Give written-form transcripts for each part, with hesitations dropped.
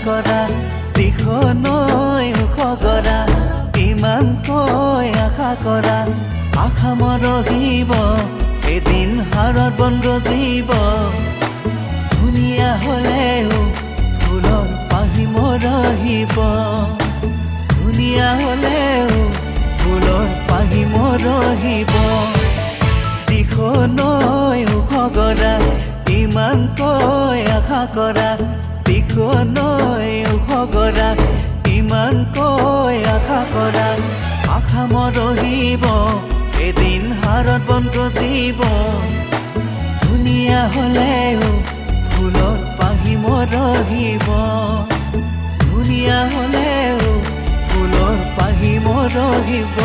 কৰা দিখনৈ ওখ গৰা ইমানকৈ আশা কৰা আশা মৰহিব এদিন হাৰত বন গজিব ধুনীয়া হ'লেও ফুলৰ পাহি মৰহিব ধুনীয়া হ'লেও ফুলৰ পাহি মৰহিব দিখনৈ ওখ গৰা ইমানকৈ আশা কৰা দিখনৈ ওখ গৰা ইমানকৈ আশা কৰা আশা মৰহিব এদিন হাৰত বন গজিব ধুনীয়া হ'লেও ফুলৰ পাহি মৰহিব ধুনীয়া হ'লেও ফুলৰ পাহি মৰহিব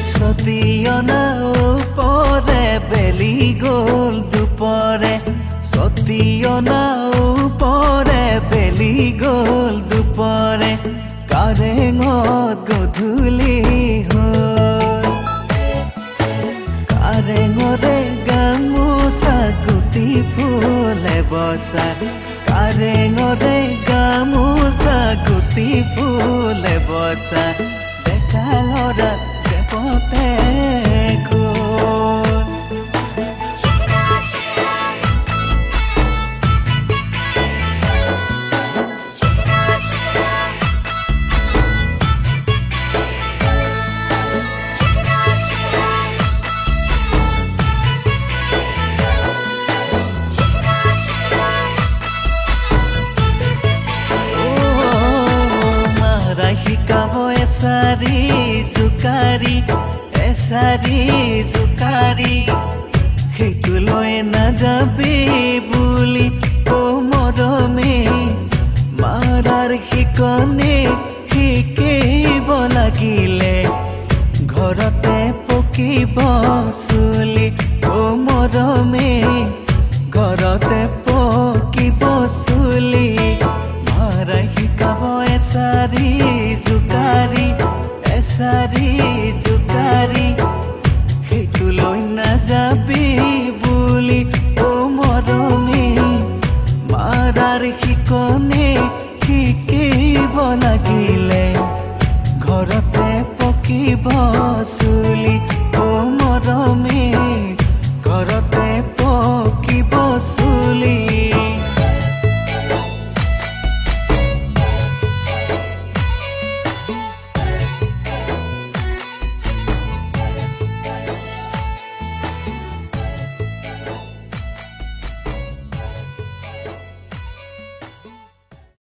সতীয়না ওপৰে বেলি গ'ল দুপৰে সতীয়না ওপৰে বেলি গ'ল দুপৰে কাৰেঙত গধূলি হ'ল কাৰেঙৰে গামোচা গুটি ফুলে বচা কাৰেঙৰে গামোচা গুটি ফুলে বচা ডেকা ল'ৰা পতে গ'ল মাৰা শিকাব এচাৰি জোকাৰি এচাৰি জোকাৰি সেইটো লৈ নাযাবি বুলি মৰমে মাৰাৰ শিকনি শিকিব লাগিলে ঘৰতে পকিব চুলি মৰমে ঘৰতে পকিব চুলি মাৰা শিকাব এচাৰি জোকাৰি এচাৰি জোকাৰি সেইটো লৈ নাযাবি বুলি মৰমে মাৰাৰ শিকনি শিকিব লাগিলে ঘৰতে পকিব চুলি